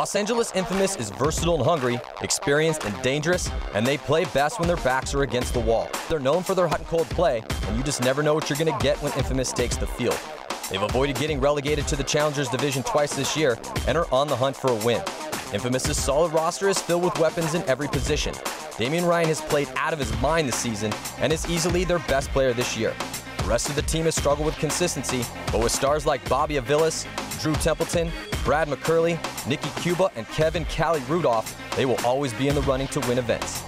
Los Angeles Infamous is versatile and hungry, experienced and dangerous, and they play best when their backs are against the wall. They're known for their hot and cold play, and you just never know what you're going to get when Infamous takes the field. They've avoided getting relegated to the Challengers Division twice this year and are on the hunt for a win. Infamous's solid roster is filled with weapons in every position. Damian Ryan has played out of his mind this season and is easily their best player this year. The rest of the team has struggled with consistency, but with stars like Bobby Avilas, Drew Templeton, Brad McCurley, Nicky Cuba, and Kevin Cali Rudolph, they will always be in the running to win events.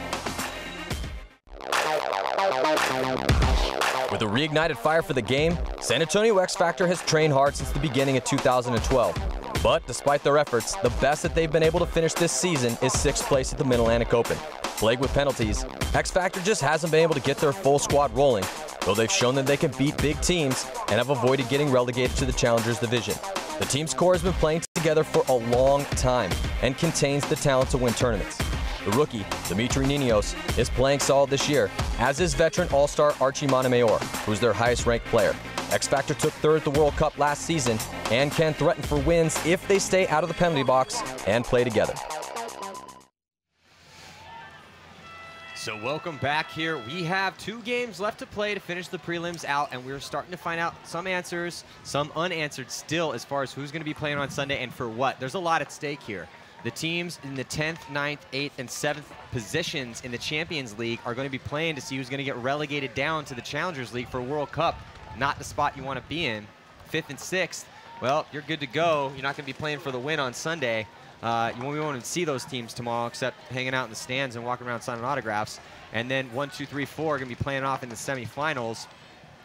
With a reignited fire for the game, San Antonio X Factor has trained hard since the beginning of 2012. But despite their efforts, the best that they've been able to finish this season is 6th place at the Mid-Atlantic Open. Plagued with penalties, X Factor just hasn't been able to get their full squad rolling, though they've shown that they can beat big teams and have avoided getting relegated to the Challengers Division. The team's core has been playing together for a long time and contains the talent to win tournaments. The rookie, Dimitri Ninos, is playing solid this year, as is veteran all-star Archie Montemayor, who's their highest-ranked player. X Factor took 3rd at the World Cup last season and can threaten for wins if they stay out of the penalty box and play together. So welcome back here. We have 2 games left to play to finish the prelims out, and we're starting to find out some answers, some unanswered still as far as who's going to be playing on Sunday and for what. There's a lot at stake here. The teams in the 10th, 9th, 8th, and 7th positions in the Champions League are going to be playing to see who's going to get relegated down to the Challengers League for World Cup. Not the spot you want to be in. 5th and 6th, well, you're good to go. You're not going to be playing for the win on Sunday. You won't be able to see those teams tomorrow except hanging out in the stands and walking around signing autographs. And then 1, 2, 3, 4 are going to be playing off in the semifinals,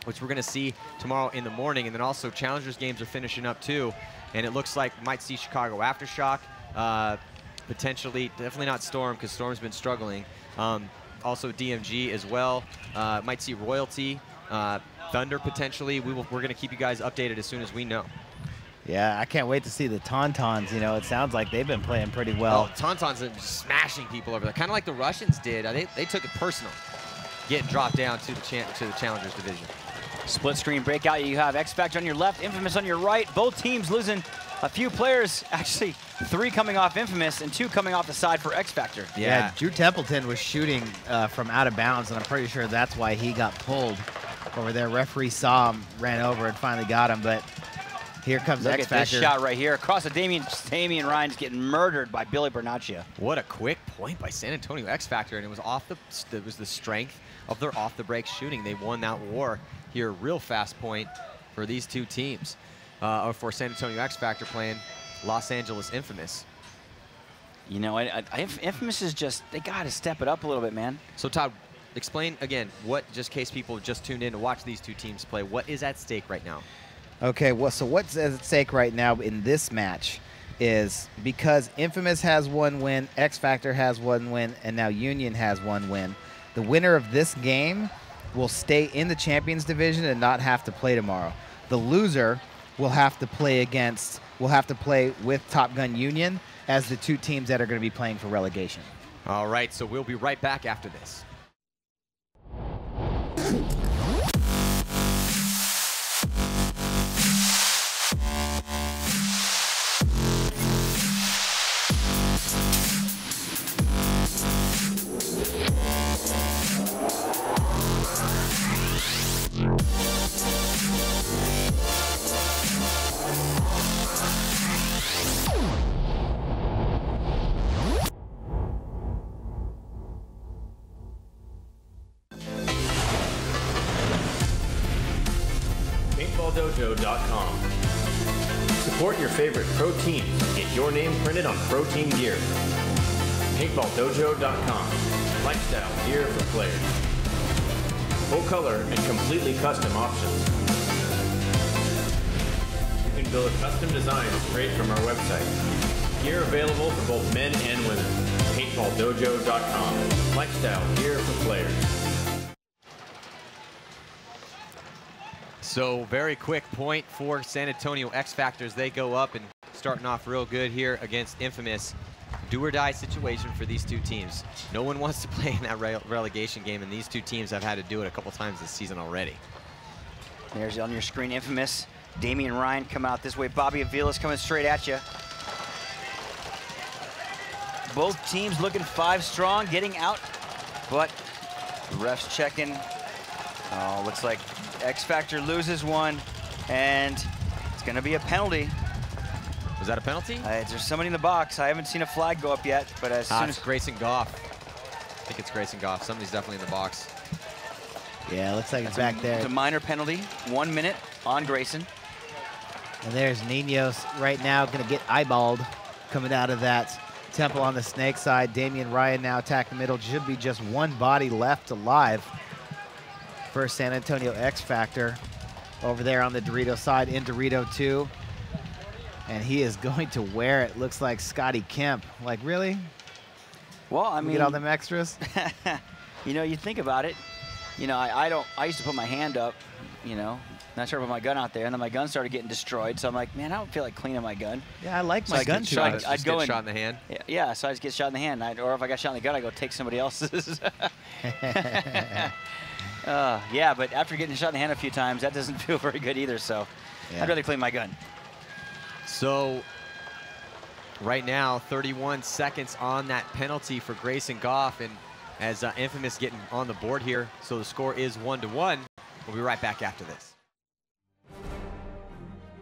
which we're going to see tomorrow in the morning. And then also Challengers games are finishing up too. And it looks like we might see Chicago Aftershock. Potentially, definitely not Storm because Storm's been struggling. Also DMG as well. Might see Royalty, Thunder potentially. We're going to keep you guys updated as soon as we know. Yeah, I can't wait to see the Tauntauns. You know, it sounds like they've been playing pretty well. Oh, Tauntauns are smashing people over there, kind of like the Russians did. They took it personal, getting dropped down to the Challengers Division. Split screen breakout. You have X Factor on your left, Infamous on your right. Both teams losing a few players. Actually, 3 coming off Infamous and 2 coming off the side for X Factor. Yeah, Drew Templeton was shooting from out of bounds, and I'm pretty sure that's why he got pulled over there. Referee saw him, ran over, and finally got him. But here comes X Factor. Look at this shot right here. Across the Damian Ryan's getting murdered by Billy Bernaccia. What a quick point by San Antonio X Factor, and it was the strength of their off-the-break shooting. They won that war here. Real fast point for these 2 teams. Or for San Antonio X Factor playing Los Angeles Infamous. You know, Infamous is just, they got to step it up a little bit, man. So Todd, explain again, just in case people just tuned in to watch these 2 teams play, what is at stake right now? Okay, well, so what's at stake right now in this match is because Infamous has 1 win, X Factor has 1 win, and now Union has 1 win. The winner of this game will stay in the Champions Division and not have to play tomorrow. The loser will have to play with Top Gun Union as the 2 teams that are going to be playing for relegation. All right, so we'll be right back after this. PaintballDojo.com. Support your favorite pro teams. Get your name printed on pro team gear. PaintballDojo.com. Lifestyle gear for players. Full color and completely custom options. You can build a custom design straight from our website. Gear available for both men and women. PaintballDojo.com. Lifestyle gear for players. So very quick point for San Antonio X Factors. They go up and starting off real good here against Infamous. Do or die situation for these 2 teams. No one wants to play in that relegation game, and these 2 teams have had to do it a couple times this season already. There's on your screen Infamous. Damian Ryan coming out this way. Bobby Avilas coming straight at you. Both teams looking 5 strong, getting out, but the refs checking. Oh, looks like X Factor loses one, and it's going to be a penalty. Was that a penalty? There's somebody in the box. I haven't seen a flag go up yet, but as soon as it's Grayson Goff. I think it's Grayson Goff. Somebody's definitely in the box. Yeah, looks like it's back there. It's a minor penalty, 1 minute on Grayson. And there's Ninos right now going to get eyeballed coming out of that Temple on the snake side. Damian Ryan now attack the middle. Should be just one body left alive for San Antonio X Factor. Over there on the Dorito side in Dorito 2. And he is going to wear it. Looks like Scotty Kemp. Like, really? Well, I mean, get all them extras? You know, you think about it. You know, I used to put my hand up, you know, not sure to put my gun out there, and then my gun started getting destroyed. So I'm like, man, I don't feel like cleaning my gun. Yeah, I like my gun shot. So I'd go get shot in the hand. Yeah, so I just get shot in the hand. Or if I got shot in the gun, I go take somebody else's. Yeah, but after getting shot in the hand a few times, that doesn't feel very good either. So yeah. I'd rather clean my gun. So right now, 31 seconds on that penalty for Grayson Goff, and as Infamous getting on the board here, so the score is 1-1. We'll be right back after this.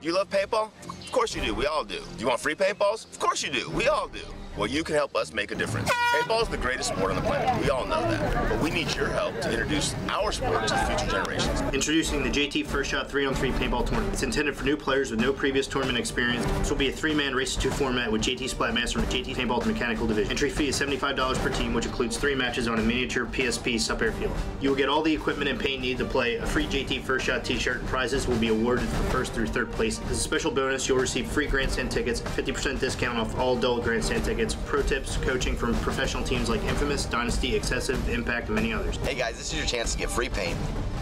You love paintball? Of course you do. We all do. Do you want free paintballs? Of course you do. We all do. Well, you can help us make a difference. Paintball is the greatest sport on the planet. We all know that. But we need your help to introduce our sport to future generations. Introducing the JT First Shot 3-on-3 paintball tournament. It's intended for new players with no previous tournament experience. This will be a 3-man race-to-2 format with JT Splatmaster and JT Paintball Mechanical Division. Entry fee is $75 per team, which includes 3 matches on a miniature PSP sub-air field. You will get all the equipment and paint needed to play. A free JT First Shot t-shirt and prizes will be awarded for first through third place. As a special bonus, you'll receive free grandstand tickets, 50% discount off all adult grandstand tickets, pro tips, coaching from professional teams like Infamous, Dynasty, Excessive, Impact, and many others. Hey guys, this is your chance to get free paint,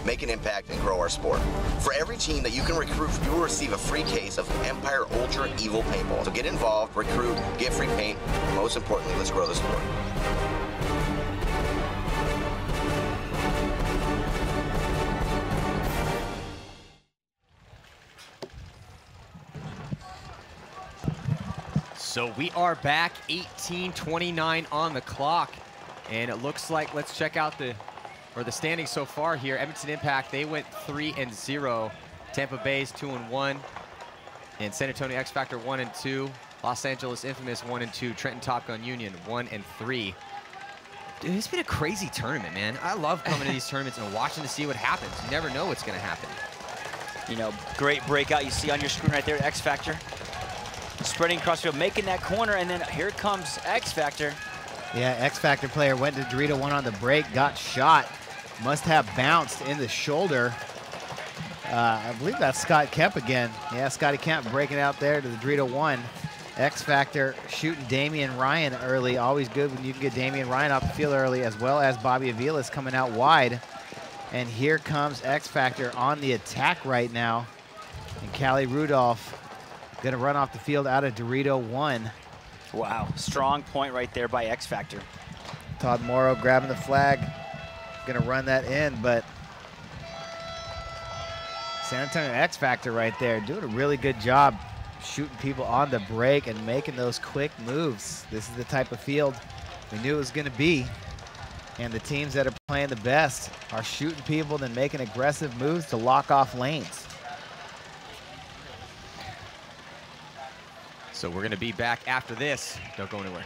make an impact, and grow our sport. For every team that you can recruit, you will receive a free case of Empire Ultra Evil Paintball. So get involved, recruit, get free paint, and most importantly, let's grow the sport. So we are back, 18:29 on the clock, and it looks like, let's check out the standings so far here. Edmonton Impact, they went 3-0. Tampa Bay's 2-1, and San Antonio X Factor 1-2. Los Angeles Infamous 1-2. Trenton Top Gun Union 1-3. Dude, it's been a crazy tournament, man. I love coming to these tournaments and watching to see what happens. You never know what's going to happen. You know, great breakout you see on your screen right there, X Factor. Spreading across field, making that corner, and then here comes X Factor. Yeah, X Factor player went to Dorito 1 on the break, got shot. Must have bounced in the shoulder. I believe that's Scott Kemp again. Yeah, Scotty Kemp breaking out there to the Dorito 1. X Factor shooting Damian Ryan early. Always good when you can get Damian Ryan off the field early, as well as Bobby Avilas coming out wide. And here comes X Factor on the attack right now. And Callie Rudolph going to run off the field out of Dorito 1. Wow, strong point right there by X Factor. Todd Morrow grabbing the flag, going to run that in, but San Antonio X Factor right there doing a really good job shooting people on the break and making those quick moves. This is the type of field we knew it was going to be, and the teams that are playing the best are shooting people and making aggressive moves to lock off lanes. So we're going to be back after this. Don't go anywhere.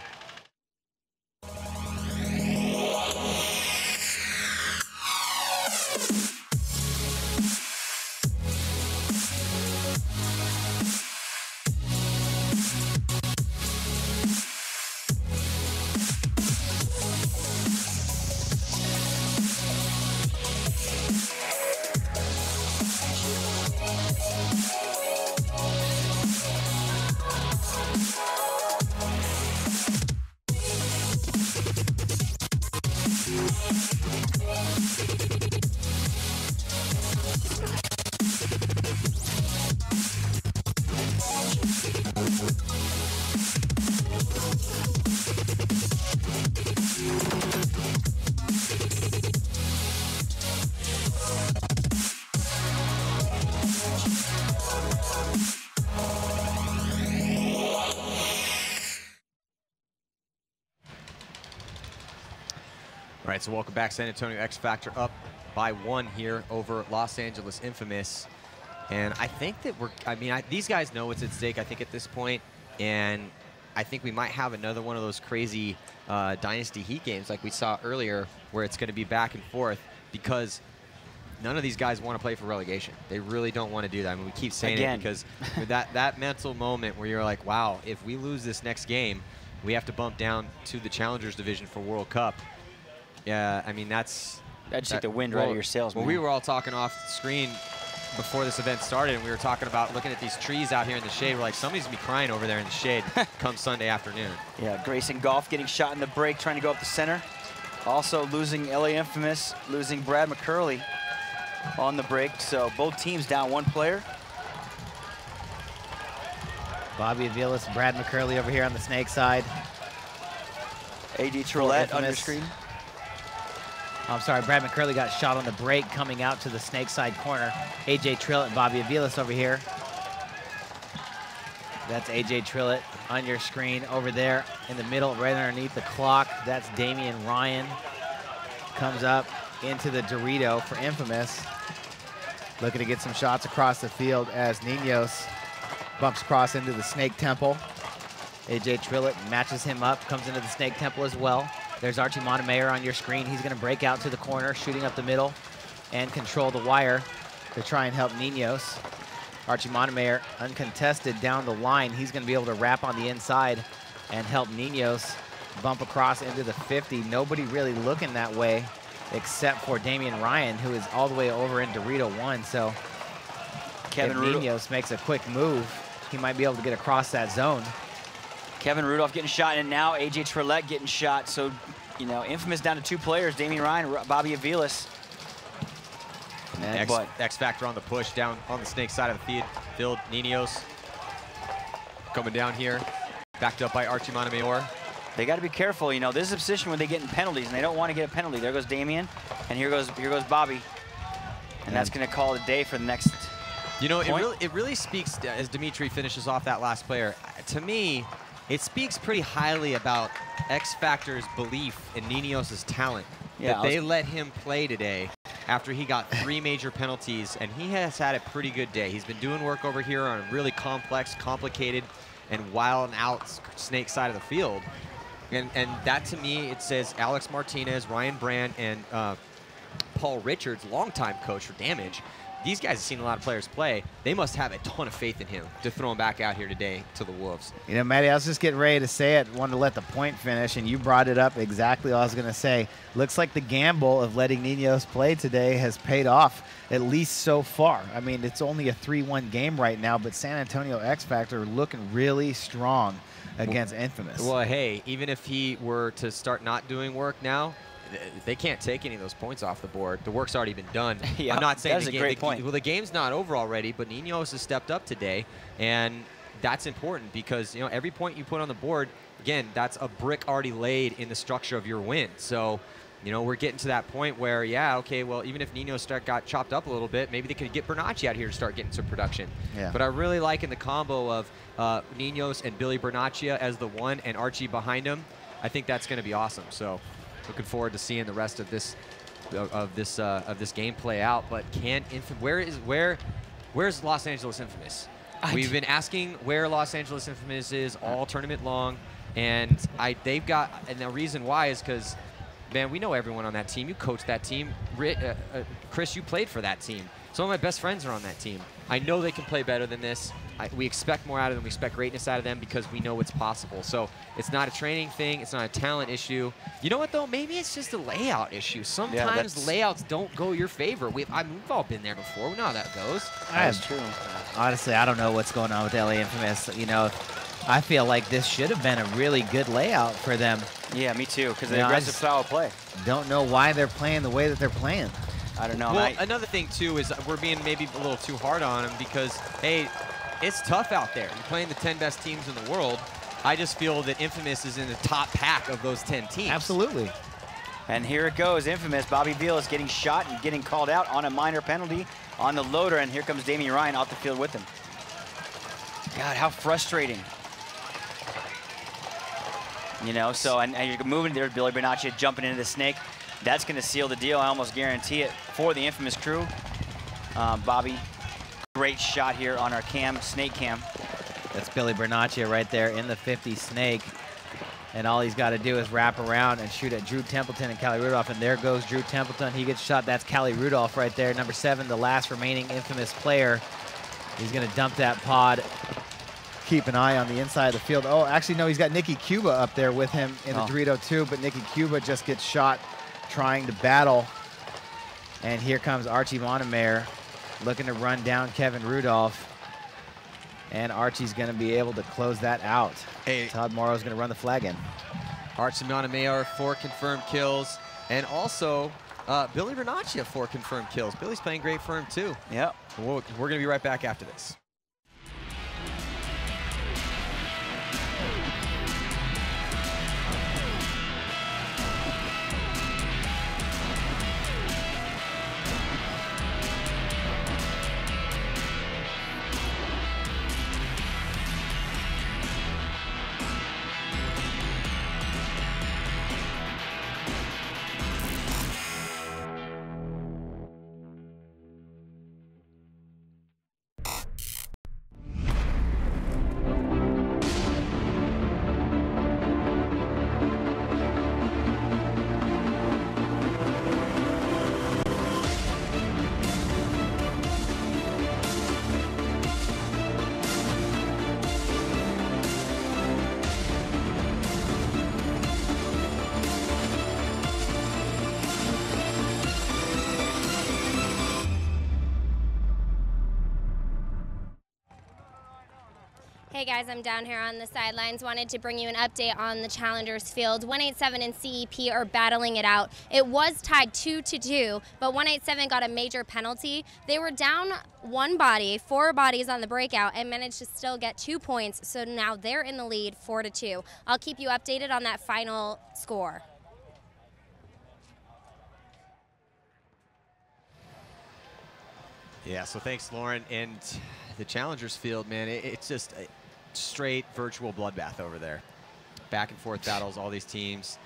All right, so welcome back. San Antonio X Factor up by 1 here over Los Angeles Infamous. And I think that these guys know what's at stake, I think, at this point. And I think we might have another one of those crazy Dynasty Heat games like we saw earlier, where it's going to be back and forth, because none of these guys want to play for relegation. They really don't want to do that. I mean, we keep saying it because that mental moment where you're like, wow, if we lose this next game, we have to bump down to the Challengers Division for World Cup. Yeah, I mean, that just take the wind right out of your sails, man. Well, we were all talking off screen before this event started, and we were talking about looking at these trees out here in the shade. We're like, somebody's going to be crying over there in the shade come Sunday afternoon. Yeah, Grayson Golf getting shot in the break, trying to go up the center. Also losing LA Infamous, losing Brad McCurley on the break. So both teams down 1 player. Bobby Aviles, Brad McCurley over here on the Snake side. AD Trillette on your screen. I'm sorry, Brad McCurley got shot on the break coming out to the Snake side corner. AJ Trillett and Bobby Aviles over here. That's AJ Trillett on your screen over there in the middle, right underneath the clock. That's Damian Ryan. Comes up into the Dorito for Infamous. Looking to get some shots across the field as Ninos bumps across into the Snake Temple. AJ Trillett matches him up, comes into the Snake Temple as well. There's Archie Montemayor on your screen. He's going to break out to the corner, shooting up the middle, and control the wire to try and help Ninos. Archie Montemayor, uncontested down the line. He's going to be able to wrap on the inside and help Ninos bump across into the 50. Nobody really looking that way except for Damian Ryan, who is all the way over in Dorito 1. So if Ninos makes a quick move, he might be able to get across that zone. Kevin Rudolph getting shot, and now AJ Trillette getting shot. So, you know, Infamous down to 2 players, Damian Ryan, Bobby Aviles. X Factor on the push down on the Snake side of the field. Ninos coming down here, backed up by Archie Montemayor. They got to be careful. You know, this is a position where they get in penalties, and they don't want to get a penalty. There goes Damian, and here goes Bobby, and that's going to call it a day for the next. You know, it really speaks, as Dimitri finishes off that last player. To me, it speaks pretty highly about X Factor's belief in Ninos' talent. That they let him play today after he got 3 major penalties, and he has had a pretty good day. He's been doing work over here on a really complex, complicated, and wild and out Snake side of the field. And that, to me, it says Alex Martinez, Ryan Brand, and Paul Richards, longtime coach for Damage. These guys have seen a lot of players play. They must have a ton of faith in him to throw him back out here today to the Wolves. You know, Matty, I was just getting ready to say it. Wanted to let the point finish, and you brought it up exactly what I was going to say. Looks like the gamble of letting Ninos play today has paid off, at least so far. I mean, it's only a 3-1 game right now, but San Antonio X Factor looking really strong against Infamous. Well, hey, even if he were to start not doing work now, they can't take any of those points off the board. The work's already been done. I'm not saying that's a great point. Well, the game's not over already, but Ninos has stepped up today, and that's important because, you know, every point you put on the board, again, that's a brick already laid in the structure of your win. So, you know, we're getting to that point where, yeah, okay, well, even if Ninos got chopped up a little bit, maybe they could get Bernacchi out here to start getting some production. Yeah. But I really like in the combo of Ninos and Billy Bernacchi as the 1 and Archie behind him. I think that's going to be awesome. So, looking forward to seeing the rest of this game play out. But where's Los Angeles Infamous? We've been asking where Los Angeles Infamous is all tournament long, and they've got, and the reason why is because, man, we know everyone on that team. You coached that team. Chris, you played for that team. Some of my best friends are on that team. I know they can play better than this. We expect more out of them. We expect greatness out of them because we know it's possible. So it's not a training thing. It's not a talent issue. You know what, though? Maybe it's just a layout issue. Sometimes layouts don't go your favor. We've all been there before. We know how that goes. That's true. Honestly, I don't know what's going on with LA Infamous. You know, I feel like this should have been a really good layout for them. Yeah, me too, because the aggressive style of play. Don't know why they're playing the way that they're playing. I don't know. Well, another thing, too, is we're being maybe a little too hard on them because, hey, it's tough out there. You're playing the 10 best teams in the world. I just feel that Infamous is in the top pack of those 10 teams. Absolutely. And here it goes, Infamous. Bobby Aviles getting shot and getting called out on a minor penalty on the loader, and here comes Damian Ryan off the field with him. God, how frustrating. You know, so, and you're moving there, Billy Bernacchi jumping into the Snake. That's going to seal the deal. I almost guarantee it for the Infamous crew. Bobby, great shot here on our cam, snake cam. That's Billy Bernaccia right there in the 50 snake. And all he's got to do is wrap around and shoot at Drew Templeton and Callie Rudolph. And there goes Drew Templeton. He gets shot. That's Callie Rudolph right there. Number 7, the last remaining Infamous player. He's going to dump that pod. Keep an eye on the inside of the field. Oh, actually, no, he's got Nikki Cuba up there with him in the Dorito too. But Nikki Cuba just gets shot trying to battle. And here comes Archie Montemayor looking to run down Kevin Rudolph. And Archie's going to be able to close that out. Hey, Todd Morrow's going to run the flag in. Archie Montemayor, 4 confirmed kills. And also, Billy Bernaccia, 4 confirmed kills. Billy's playing great for him, too. Yep. We're going to be right back after this. Hey guys, I'm down here on the sidelines. Wanted to bring you an update on the Challengers field. 187 and CEP are battling it out. It was tied 2-2, but 187 got a major penalty. They were down 1 body, 4 bodies on the breakout, and managed to still get 2 points. So now they're in the lead 4-2. I'll keep you updated on that final score. Yeah, so thanks, Lauren. And the Challengers field, man, it's just a straight virtual bloodbath over there. Back and forth battles, all these teams.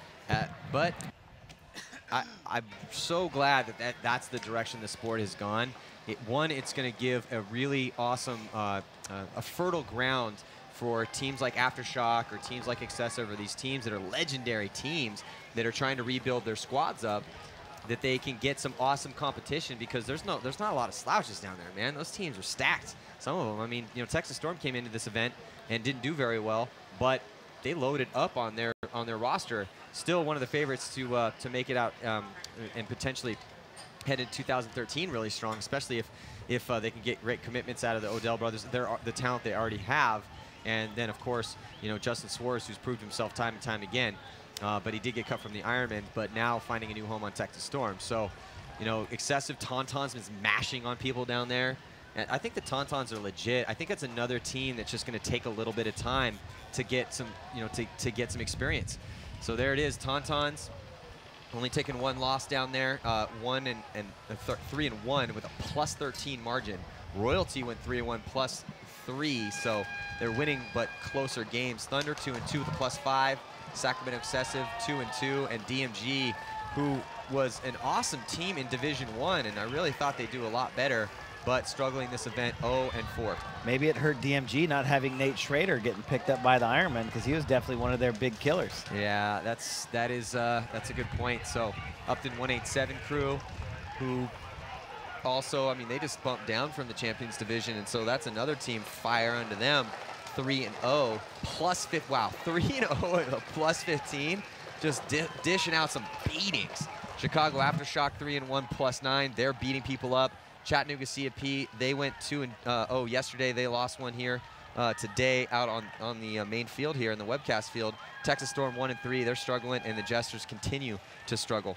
But I'm so glad that's the direction the sport has gone. It's going to give a really awesome, a fertile ground for teams like Aftershock or teams like Excessive or these teams that are legendary teams that are trying to rebuild their squads up, that they can get some awesome competition, because there's not a lot of slouches down there, man. Those teams are stacked. Some of them, I mean, you know, Texas Storm came into this event and didn't do very well, but they loaded up on their roster. Still one of the favorites to make it out and potentially head into 2013 really strong, especially if they can get great commitments out of the Odell brothers. The talent they already have, and then of course, you know, Justin Swartz, who's proved himself time and time again. But he did get cut from the Ironman, but now finding a new home on Texas Storm. So, you know, Excessive Tauntauns is mashing on people down there. And I think the Tauntauns are legit. I think that's another team that's just going to take a little bit of time to get some, you know, to get some experience. So there it is, Tauntauns only taking 1 loss down there, 3-1 with a +13 margin. Royalty went 3-1 +3, so they're winning but closer games. Thunder 2-2 with a +5. Sacramento Excessive 2-2, and DMG, who was an awesome team in Division 1, and I really thought they'd do a lot better, but struggling this event 0-4. Maybe it hurt DMG not having Nate Schrader getting picked up by the Ironman, because he was definitely one of their big killers. Yeah, that's a good point. So Upton 187 crew, who also, I mean, they just bumped down from the Champions Division, and so that's another team fire unto them. 3-0 +5. Wow, 3-0 and a +15, just dishing out some beatings. Chicago Aftershock 3-1 +9. They're beating people up. Chattanooga CFP, they went 2-0 yesterday. They lost one here today out on the main field here in the webcast field. Texas Storm 1-3. They're struggling, and the Jesters continue to struggle.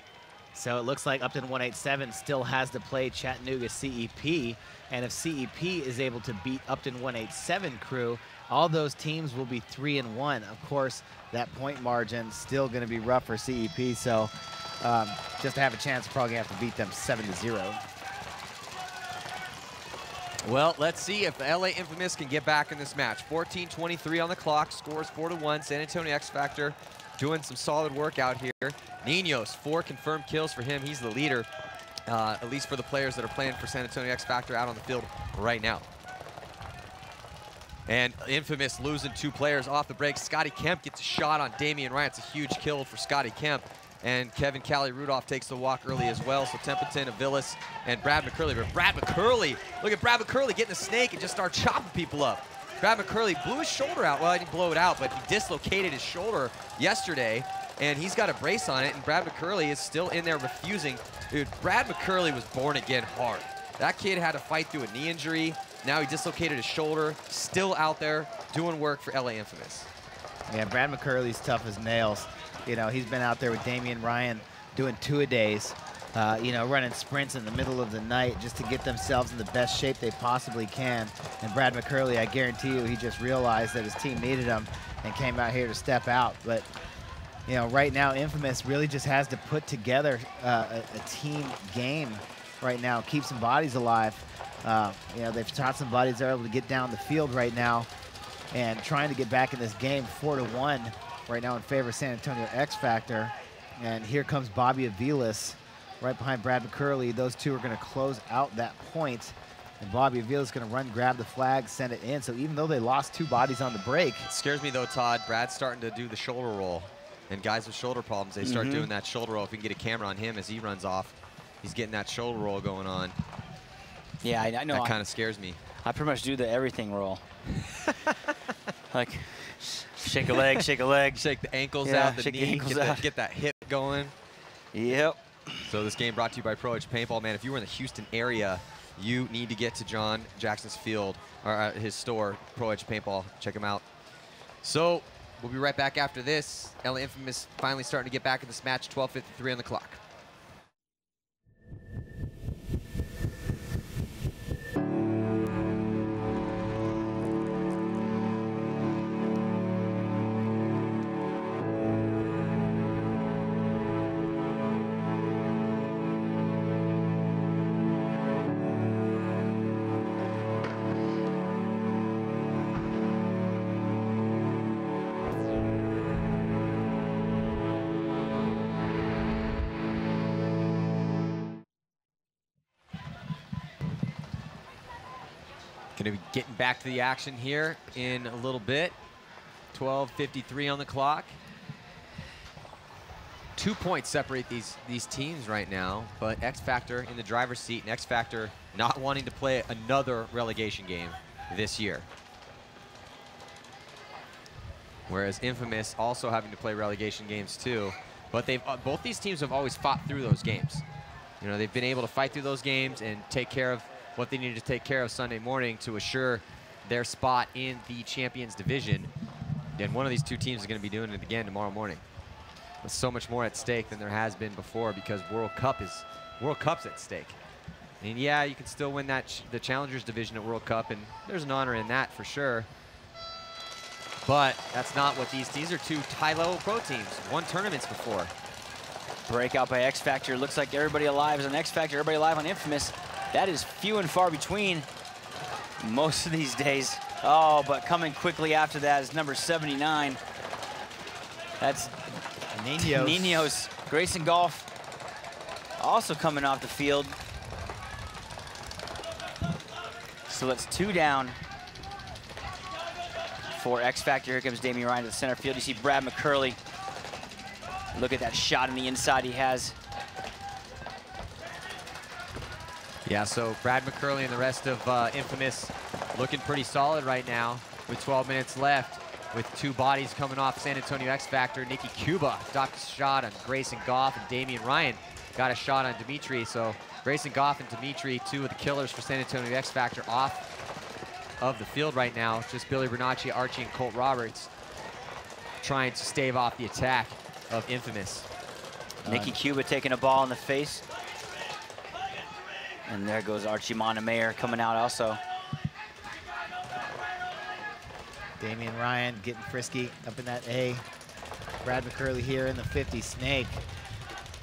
So it looks like Upton 187 still has to play Chattanooga CEP, and if CEP is able to beat Upton 187 crew, all those teams will be 3-1. Of course, that point margin still going to be rough for CEP, so just to have a chance, probably have to beat them 7-0. Well, let's see if LA Infamous can get back in this match. 14:23 on the clock, scores 4-1. San Antonio X Factor doing some solid work out here. Ninos, 4 confirmed kills for him. He's the leader, at least for the players that are playing for San Antonio X Factor out on the field right now. And Infamous losing 2 players off the break. Scotty Kemp gets a shot on Damian Ryan. It's a huge kill for Scotty Kemp. And Kevin Cali Rudolph takes the walk early as well. So Templeton, Avilis, and Brad McCurley. But Brad McCurley, look at Brad McCurley getting a snake and just start chopping people up. Brad McCurley blew his shoulder out. Well, he didn't blow it out, but he dislocated his shoulder yesterday, and he's got a brace on it, and Brad McCurley is still in there refusing. Dude, Brad McCurley was born again hard. That kid had to fight through a knee injury. Now he dislocated his shoulder, still out there doing work for LA Infamous. Yeah, Brad McCurley's tough as nails. You know, he's been out there with Damian Ryan doing 2-a-days, you know, running sprints in the middle of the night just to get themselves in the best shape they possibly can. And Brad McCurley, I guarantee you, he just realized that his team needed him and came out here to step out. But, you know, right now, Infamous really just has to put together a team game right now, keep some bodies alive. You know, they've taught some bodies they're able to get down the field right now and trying to get back in this game 4-1 right now in favor of San Antonio X Factor. And here comes Bobby Aviles right behind Brad McCurley. Those two are going to close out that point. And Bobby Aviles is going to run, grab the flag, send it in. So even though they lost 2 bodies on the break. It scares me though, Todd. Brad's starting to do the shoulder roll. And guys with shoulder problems, they start doing that shoulder roll. If we can get a camera on him as he runs off, he's getting that shoulder roll going on. Yeah, I know. That kind of scares me. I pretty much do the everything roll. Like, shake a leg, shake a leg. Shake the ankles out, the knee, get that hip going. Yep. So this game brought to you by Pro Edge Paintball. Man, if you were in the Houston area, you need to get to John Jackson's field, or his store, Pro Edge Paintball. Check him out. So we'll be right back after this. LA Infamous finally starting to get back in this match, 12:53 on the clock. Going to be getting back to the action here in a little bit. 12:53 on the clock. 2 points separate these teams right now, but X Factor in the driver's seat, and X Factor not wanting to play another relegation game this year. Whereas Infamous also having to play relegation games too, but both these teams have always fought through those games. You know, they've been able to fight through those games and take care of what they needed to take care of Sunday morning to assure their spot in the Champions Division. And one of these 2 teams is going to be doing it again tomorrow morning. With so much more at stake than there has been before, because World Cup's at stake. And yeah, you can still win the Challengers Division at World Cup, and there's an honor in that for sure. But that's not what these are 2 high-level pro teams. Won tournaments before. Breakout by X Factor. Looks like everybody alive is on X Factor, everybody alive on Infamous. That is few and far between most of these days. Oh, but coming quickly after that is number 79. That's Ninos. Grayson Golf also coming off the field. So that's 2 down for X Factor. Here comes Damian Ryan to the center field. You see Brad McCurley. Look at that shot on the inside he has. Yeah, so Brad McCurley and the rest of Infamous looking pretty solid right now with 12 minutes left, with 2 bodies coming off San Antonio X Factor. Nikki Cuba docked a shot on Grayson Goff, and Damian Ryan got a shot on Dimitri. So Grayson Goff and Dimitri, 2 of the killers for San Antonio X Factor, off of the field right now. Just Billy Bernacci, Archie, and Colt Roberts trying to stave off the attack of Infamous. Nikki Cuba taking a ball in the face. And there goes Archie Montemayor coming out also. Damian Ryan getting frisky up in that A. Brad McCurley here in the 50 snake.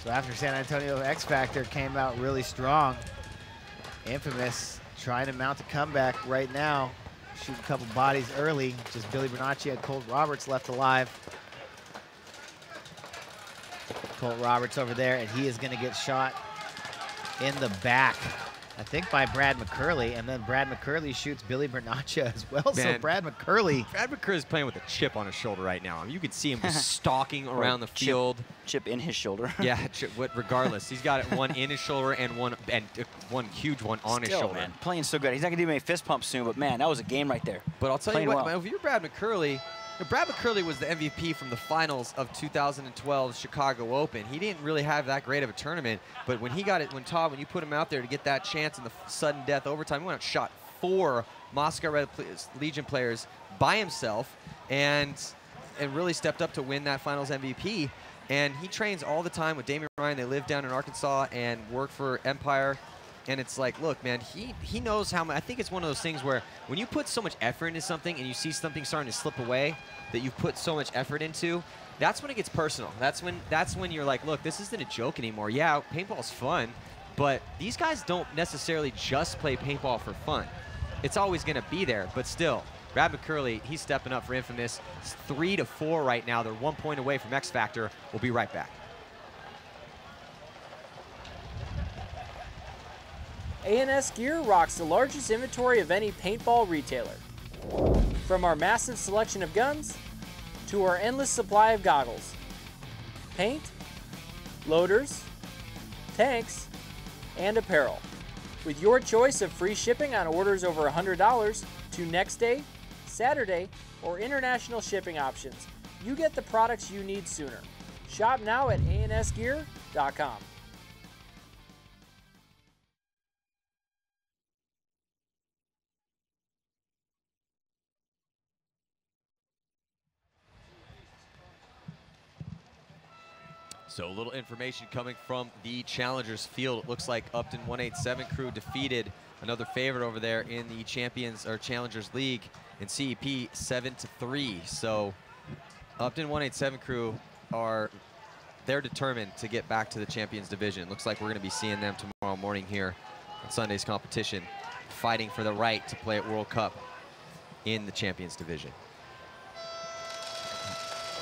So after San Antonio X Factor came out really strong, Infamous trying to mount a comeback right now. Shooting a couple bodies early. Just Billy Bernacci and Colt Roberts left alive. Colt Roberts over there, and he is going to get shot in the back, I think by Brad McCurley, and then Brad McCurley shoots Billy Bernaccia as well. Man, so Brad McCurley is playing with a chip on his shoulder right now. I mean, you can see him just stalking around the field. Chip in his shoulder. Yeah, regardless, he's got one in his shoulder and one huge one on his shoulder. Man, playing so good. He's not gonna do any fist pumps soon, but man, that was a game right there. But I'll tell Playing you what, well. man, if you're Brad McCurley, Brad McCurley was the MVP from the finals of 2012 Chicago Open. He didn't really have that great of a tournament, but when he got it, when you put him out there to get that chance in the sudden death overtime, he went out and shot 4 Moscow Red Legion players by himself and really stepped up to win that finals MVP. And he trains all the time with Damian Ryan. They live down in Arkansas and work for Empire. And it's like, look, man, he knows how much. I think it's one of those things where when you put so much effort into something and you see something starting to slip away that you've put so much effort into, that's when it gets personal. That's when you're like, look, this isn't a joke anymore. Yeah, paintball's fun, but these guys don't necessarily just play paintball for fun. It's always going to be there, but still, Brad McCurley, he's stepping up for Infamous. It's 3-4 right now. They're 1 point away from X Factor. We'll be right back. A&S Gear rocks the largest inventory of any paintball retailer. From our massive selection of guns, to our endless supply of goggles, paint, loaders, tanks, and apparel. With your choice of free shipping on orders over $100 to next day, Saturday, or international shipping options, you get the products you need sooner. Shop now at ansgear.com. So a little information coming from the Challengers field. It looks like Upton 187 crew defeated another favorite over there in the Challengers League in CEP 7-3. So Upton 187 crew they're determined to get back to the Champions Division. Looks like we're going to be seeing them tomorrow morning here on Sunday's competition, fighting for the right to play at World Cup in the Champions Division.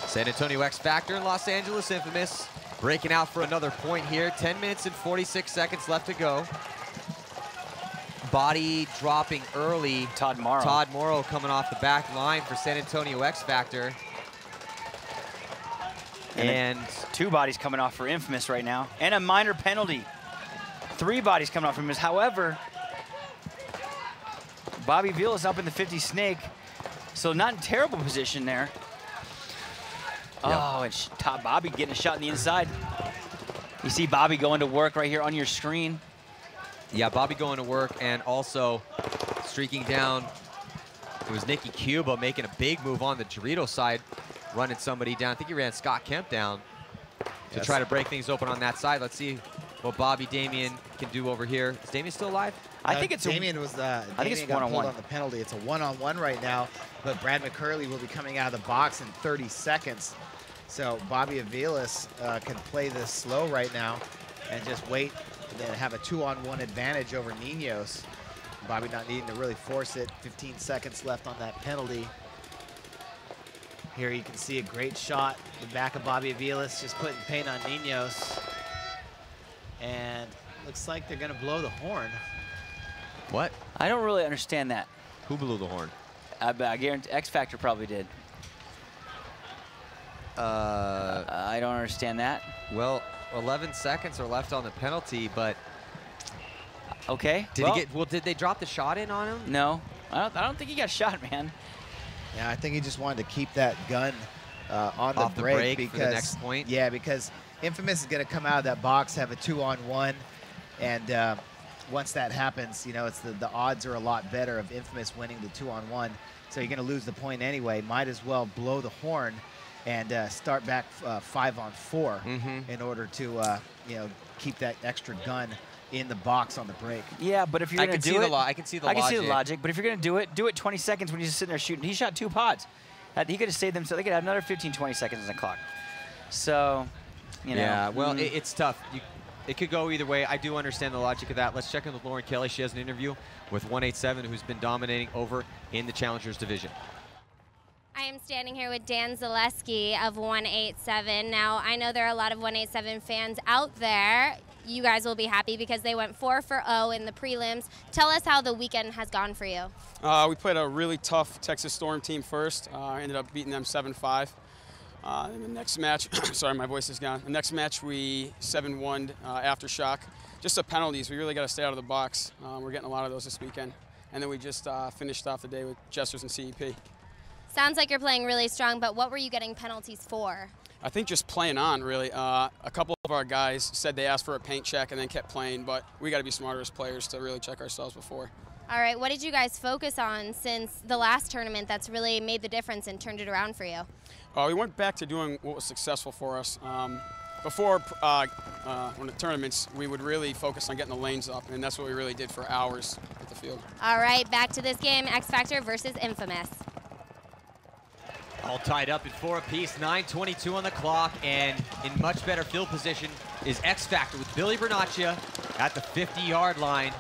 San Antonio X Factor and Los Angeles Infamous breaking out for another point here. 10 minutes and 46 seconds left to go. Body dropping early. Todd Morrow. Todd Morrow coming off the back line for San Antonio X Factor. And 2 bodies coming off for Infamous right now. And a minor penalty. 3 bodies coming off for Infamous. However, Bobby Vilas up in the 50 snake. So not in terrible position there. Oh, and Bobby getting a shot in the inside. You see Bobby going to work right here on your screen. Yeah, Bobby going to work, and also streaking down. It was Nicky Cuba making a big move on the Dorito side, running somebody down. I think he ran Scott Kemp down to try to break things open on that side. Let's see what Bobby Damien can do over here. Is Damien still alive? I think it's Damien was I think it's one-on-one on the penalty. It's a one-on-one right now, but Brad McCurley will be coming out of the box in 30 seconds. So Bobby Aviles can play this slow right now and just wait and then have a 2-on-1 advantage over Ninos. Bobby not needing to really force it. 15 seconds left on that penalty. Here you can see a great shot. The back of Bobby Aviles just putting paint on Ninos. And looks like they're going to blow the horn. What? I don't really understand that. Who blew the horn? I guarantee X Factor probably did. I don't understand that. Well, 11 seconds are left on the penalty, but okay. Did they drop the shot in on him? No, I don't think he got shot, man. Yeah, I think he just wanted to keep that gun on Off the break because, for the next point. Yeah, because Infamous is going to come out of that box, have a 2-on-1, and once that happens, you know, it's the odds are a lot better of Infamous winning the 2-on-1. So you're going to lose the point anyway. Might as well blow the horn and start back 5-on-4 in order to you know, keep that extra gun in the box on the break. Yeah, but if you're going to do it, I can see the logic. But if you're going to do it 20 seconds when he's just sitting there shooting. He shot 2 pods. He could have saved them, so they could have another 15, 20 seconds on the clock. So, you know. Yeah, well, it's tough. It could go either way. I do understand the logic of that. Let's check in with Lauren Kelly. She has an interview with 187, who's been dominating over in the Challengers division. I am standing here with Dan Zaleski of 187. Now, I know there are a lot of 187 fans out there. You guys will be happy because they went 4-0 in the prelims. Tell us how the weekend has gone for you. We played a really tough Texas Storm team first. Ended up beating them 7-5. In the next match, sorry, my voice is gone. The next match, we 7-1 Aftershock. Just the penalties, we really got to stay out of the box. We're getting a lot of those this weekend. And then we just finished off the day with Jesters and CEP. Sounds like you're playing really strong, but what were you getting penalties for? I think just playing on, really. A couple of our guys said they asked for a paint check and then kept playing, but we got to be smarter as players to really check ourselves before. All right, what did you guys focus on since the last tournament that's really made the difference and turned it around for you? We went back to doing what was successful for us. Before when the tournaments, we would really focus on getting the lanes up, and that's what we really did for hours at the field. All right, back to this game, X Factor versus Infamous. All tied up at 4 apiece, 9:22 on the clock, and in much better field position is X Factor with Billy Bernaccia at the 50-yard line.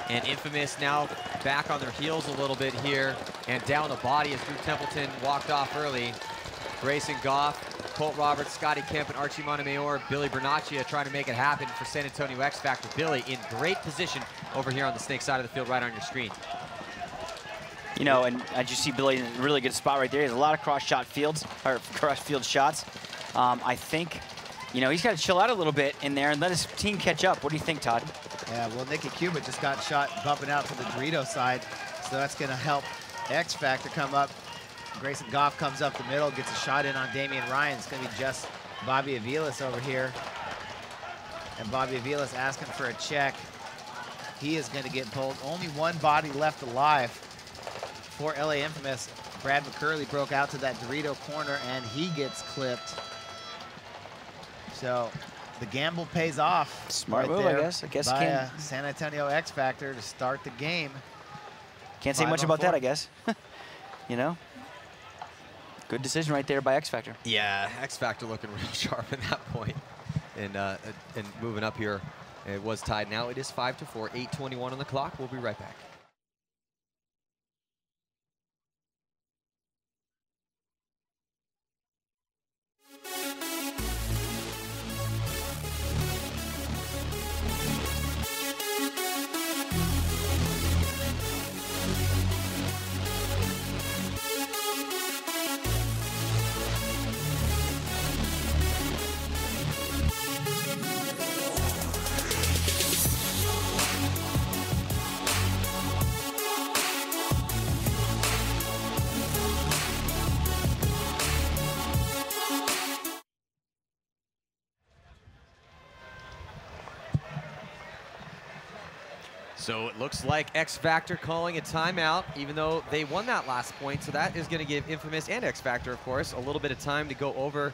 And Infamous now back on their heels a little bit here, and down the body as Drew Templeton walked off early. Grayson Goff, Colt Roberts, Scotty Kemp, and Archie Montemayor, Billy Bernaccia trying to make it happen for San Antonio X Factor. Billy in great position over here on the snake side of the field right on your screen. You know, and as you see Billy in a really good spot right there. He has a lot of cross field shots. I think, you know, he's got to chill out a little bit in there and let his team catch up. What do you think, Todd? Yeah, well, Nicky Cuba just got shot bumping out to the Dorito side, so that's going to help X Factor come up. Grayson Goff comes up the middle, gets a shot in on Damian Ryan. It's going to be just Bobby Aviles over here. And Bobby Aviles asking for a check. He is going to get pulled. Only one body left alive for LA Infamous. Brad McCurley broke out to that Dorito corner, and he gets clipped. So the gamble pays off. Smart right move, there I guess. by San Antonio X Factor to start the game. Can't say much about that, I guess. You know? Good decision right there by X Factor. Yeah, X Factor looking real sharp at that point. And moving up here, it was tied. Now it is 5-4, 8:21 on the clock. We'll be right back. So it looks like X Factor calling a timeout, even though they won that last point. So that is going to give Infamous and X Factor, of course, a little bit of time to go over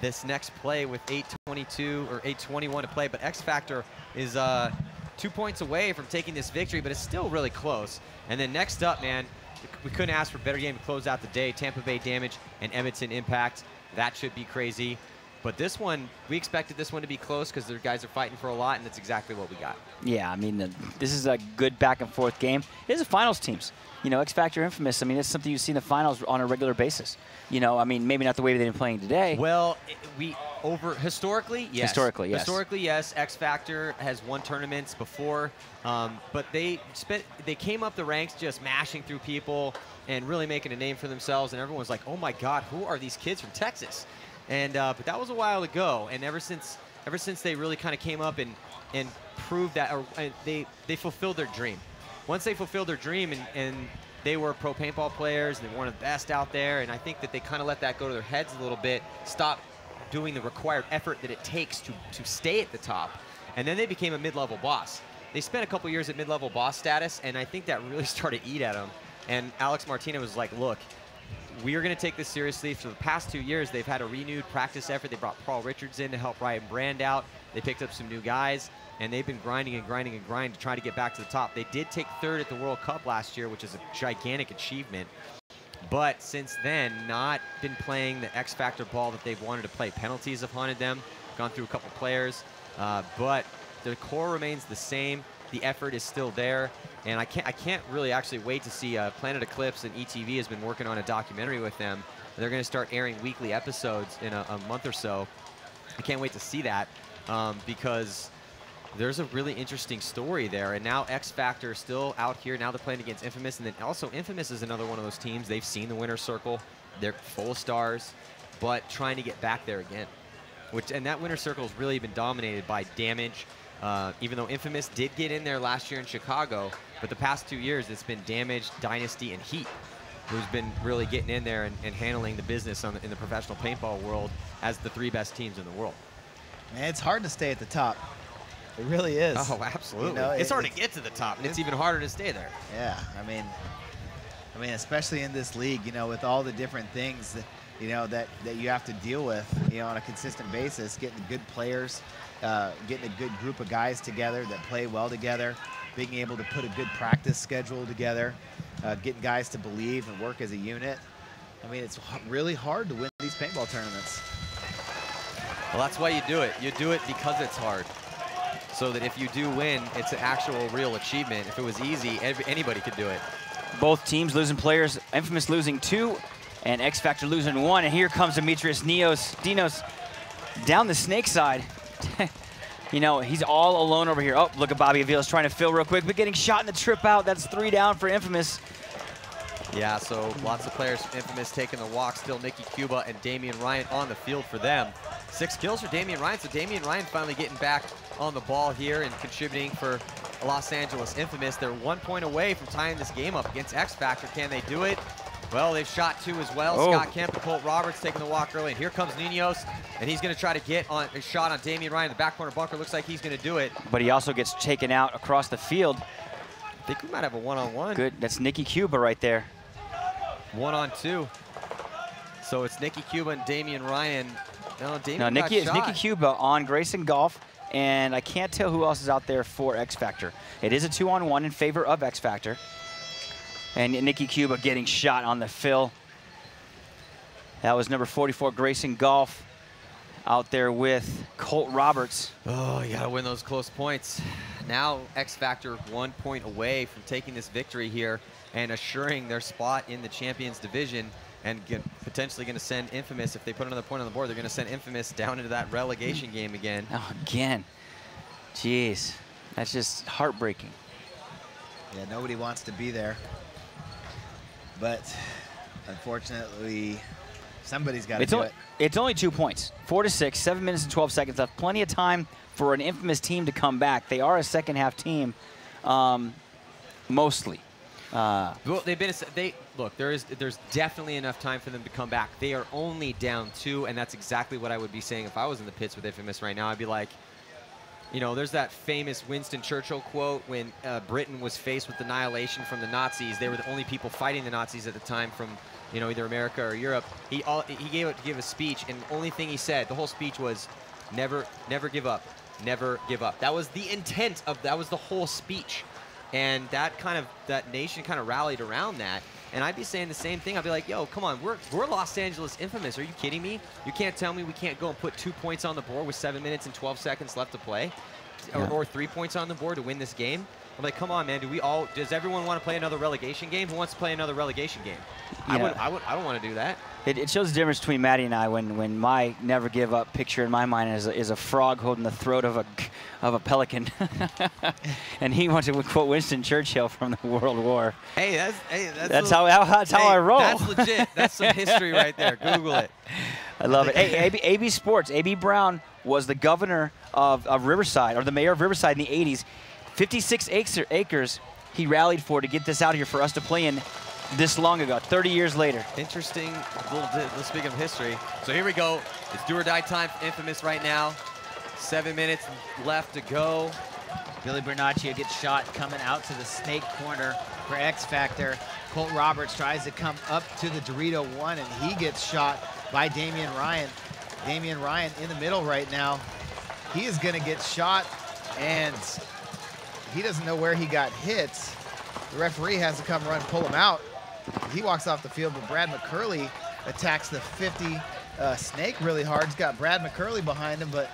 this next play with 8:22 or 8:21 to play. But X Factor is 2 points away from taking this victory, but it's still really close. And then next up, man, we couldn't ask for a better game to close out the day. Tampa Bay Damage and Edmonton Impact. That should be crazy. But this one, we expected this one to be close because their guys are fighting for a lot, and that's exactly what we got. Yeah, I mean, this is a good back-and-forth game. It is a finals teams. You know, X Factor Infamous, I mean, it's something you see in the finals on a regular basis. You know, I mean, maybe not the way they've been playing today. Well, historically, yes. Historically, yes. Historically, yes. X Factor has won tournaments before, but they came up the ranks just mashing through people and really making a name for themselves, and everyone's like, oh my God, who are these kids from Texas? And but that was a while ago, and ever since they really kind of came up and proved that, or they fulfilled their dream. Once they fulfilled their dream and they were pro paintball players, and they were one of the best out there, and I think that they kind of let that go to their heads a little bit, stop doing the required effort that it takes to stay at the top, and then they became a mid-level boss. They spent a couple years at mid-level boss status, and I think that really started to eat at them. And Alex Martinez was like, look, we are going to take this seriously. For the past 2 years, they've had a renewed practice effort. They brought Paul Richards in to help Ryan Brand out. They picked up some new guys, and they've been grinding and grinding and grinding to try to get back to the top. They did take third at the World Cup last year, which is a gigantic achievement. But since then, not been playing the X Factor ball that they've wanted to play. Penalties have haunted them, gone through a couple players, but the core remains the same. the effort is still there. And I can't really actually wait to see Planet Eclipse, and ETV has been working on a documentary with them. They're going to start airing weekly episodes in a month or so. I can't wait to see that because there's a really interesting story there. And now X Factor is still out here. Now they're playing against Infamous. And then also Infamous is another one of those teams. They've seen the winner's circle. They're full of stars, but trying to get back there again. And that winner's circle has really been dominated by Damage. Even though Infamous did get in there last year in Chicago, but the past 2 years it's been Damage, Dynasty, and Heat who's been really getting in there and handling the business in the professional paintball world as the 3 best teams in the world. Man, it's hard to stay at the top. It really is. Oh, absolutely. You know, it's hard to get to the top, and it's even harder to stay there. Yeah, I mean, especially in this league, you know, with all the different things that, you know, that you have to deal with, you know, on a consistent basis, getting good players, getting a good group of guys together that play well together, being able to put a good practice schedule together, getting guys to believe and work as a unit. I mean, it's really hard to win these paintball tournaments. Well, that's why you do it. You do it because it's hard. So that if you do win, it's an actual real achievement. If it was easy, anybody could do it. Both teams losing players. Infamous losing 2 and X Factor losing 1. And here comes Demetrius Dinos down the snake side. You know, he's all alone over here. Oh, look at Bobby Avila's trying to fill real quick, but getting shot in the trip out. That's 3 down for Infamous. Yeah, so lots of players from Infamous taking the walk. Still Nicky Cuba and Damian Ryan on the field for them. 6 kills for Damian Ryan. So Damian Ryan finally getting back on the ball here and contributing for Los Angeles Infamous. They're 1 point away from tying this game up against X Factor. Can they do it? Well, they've shot 2 as well. Oh. Scott Kemp and Colt Roberts taking the walk early. And here comes Ninos, and he's going to try to get on a shot on Damian Ryan. The back corner bunker looks like he's going to do it. But he also gets taken out across the field. I think we might have a one-on-one. Good. That's Nicky Cuba right there. 1-on-2. So it's Nicky Cuba and Damian Ryan. No, Damian No, got it's shot. Nicky Cuba on Grayson Golf, and I can't tell who else is out there for X Factor. It is a 2-on-1 in favor of X Factor. And Nicky Cuba getting shot on the fill. That was number 44, Grayson Golf, out there with Colt Roberts. Oh, you gotta win those close points. Now X Factor 1 point away from taking this victory here and assuring their spot in the Champions Division, and potentially going to send Infamous, if they put another point on the board, they're going to send Infamous down into that relegation game again. Oh, again. Jeez, that's just heartbreaking. Yeah, nobody wants to be there. But unfortunately, somebody's got to do it. It's only 2 points. 4-6, 7 minutes and 12 seconds left. Plenty of time for an Infamous team to come back. They are a second-half team, mostly. Well, look. There's definitely enough time for them to come back. They are only down 2, and that's exactly what I would be saying if I was in the pits with Infamous right now. I'd be like, you know, there's that famous Winston Churchill quote when Britain was faced with annihilation from the Nazis. They were the only people fighting the Nazis at the time from, you know, either America or Europe. He gave a speech, and the only thing he said, the whole speech was, never give up, never give up. That was the intent of, that was the whole speech. And that nation kind of rallied around that. And I'd be saying the same thing. I'd be like, yo, come on, we're Los Angeles Infamous. Are you kidding me? You can't tell me we can't go and put 2 points on the board with 7 minutes and 12 seconds left to play, or 3 points on the board to win this game. I'm like, come on, man. Does everyone want to play another relegation game? Who wants to play another relegation game? Yeah. I don't want to do that. It shows the difference between Maddie and I when my never give up picture in my mind is a frog holding the throat of a pelican, and he wants to quote Winston Churchill from the World War. Hey, that's how I roll. That's legit. That's some history right there. Google it. I love it. Hey, AB Sports. AB Brown was the governor of Riverside, or the mayor of Riverside in the 80s. 56 acres he rallied for to get this out here for us to play in this long ago, 30 years later. Interesting little speaking of history. So here we go. It's do or die time for Infamous right now. 7 minutes left to go. Billy Bernaccio gets shot coming out to the snake corner for X Factor. Colt Roberts tries to come up to the Dorito 1, and he gets shot by Damian Ryan. Damian Ryan in the middle right now. He is going to get shot, and he doesn't know where he got hit. The referee has to come run, pull him out. He walks off the field, but Brad McCurley attacks the 50 snake really hard. He's got Brad McCurley behind him, but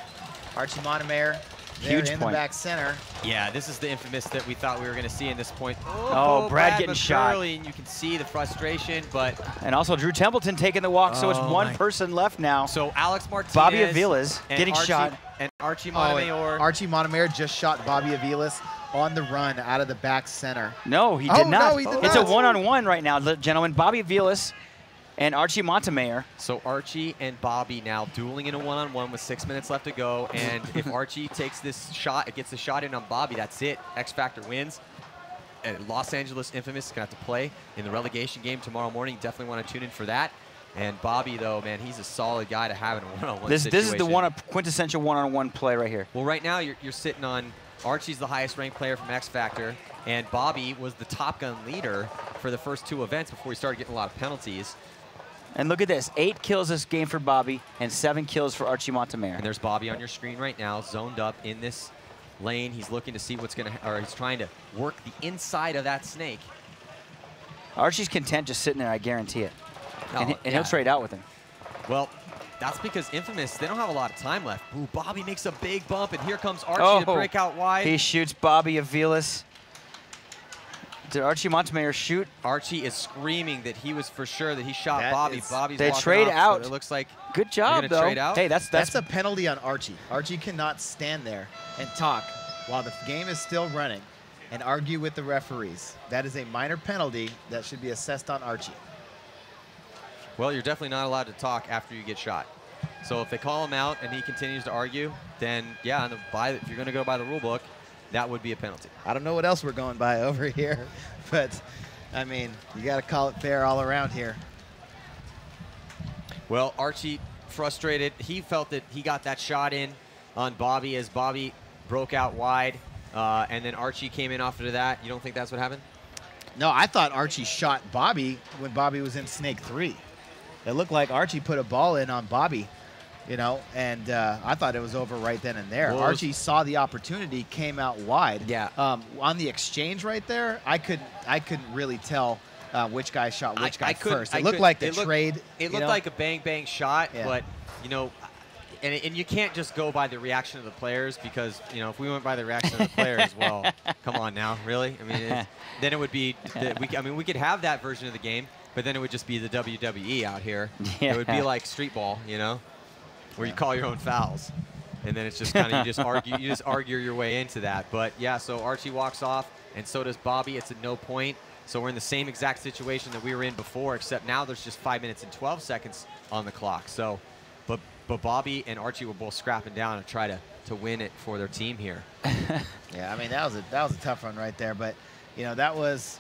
Archie Montemayor Huge point. The back center. Yeah, this is the infamous that we thought we were going to see in this point. Oh, Brad getting shot. And you can see the frustration, but... And also Drew Templeton taking the walk, so it's one person left now. So Alex Martinez... Bobby Aviles getting shot. And Archie Montemayor. Archie Montemayor just shot Bobby Aviles on the run out of the back center. No, he did not. No, he did it's not. a one-on-one right now, gentlemen. Bobby Aviles and Archie Montemayor. So Archie and Bobby now dueling in a one-on-one with 6 minutes left to go. And if Archie takes this shot, it gets the shot in on Bobby, that's it. X Factor wins. And Los Angeles Infamous is going to have to play in the relegation game tomorrow morning. Definitely want to tune in for that. And Bobby, though, man, he's a solid guy to have in a one-on-one situation. This is the quintessential one-on-one play right here. Well, right now you're sitting on Archie's the highest-ranked player from X Factor, and Bobby was the Top Gun leader for the first 2 events before he started getting a lot of penalties. And look at this, 8 kills this game for Bobby and 7 kills for Archie Montemayor. And there's Bobby on your screen right now, zoned up in this lane. He's looking to see what's going to, or he's trying to work the inside of that snake. Archie's content just sitting there, I guarantee it. Oh, and he'll trade out with him. Well, that's because Infamous, they don't have a lot of time left. Ooh, Bobby makes a big bump, and here comes Archie to break out wide. He shoots Bobby Aviles. Did Archie Montemayor shoot? Archie is screaming that he was for sure that he shot Bobby. Bobby's they walking trade off, out. So it looks like good job, though. Trade out. Hey, that's a penalty on Archie. Archie cannot stand there and talk while the game is still running and argue with the referees. That is a minor penalty that should be assessed on Archie. Well, you're definitely not allowed to talk after you get shot. So if they call him out and he continues to argue, then yeah, if you're going to go by the rule book, that would be a penalty. I don't know what else we're going by over here, but I mean, you got to call it fair all around here. Well, Archie frustrated. He felt that he got that shot in on Bobby as Bobby broke out wide, and then Archie came in after that. You don't think that's what happened? No, I thought Archie shot Bobby when Bobby was in Snake 3. It looked like Archie put a ball in on Bobby, you know, and I thought it was over right then and there. Well, Archie saw the opportunity, came out wide. Yeah. On the exchange right there, I couldn't really tell which guy shot which guy first. It looked like the trade. It looked like a bang shot, yeah. But you know, and you can't just go by the reaction of the players, because you know if we went by the reaction of the players, well, come on now, really? I mean, then it would be we could have that version of the game. But then it would just be the WWE out here. Yeah. It would be like street ball, you know, where you call your own fouls. And then it's just kind of, you just argue your way into that. But yeah, so Archie walks off, and so does Bobby. It's at no point. So we're in the same exact situation that we were in before, except now there's just 5 minutes and 12 seconds on the clock. So, but Bobby and Archie were both scrapping down to try to win it for their team here. Yeah, I mean, that was a tough one right there. But, you know, that was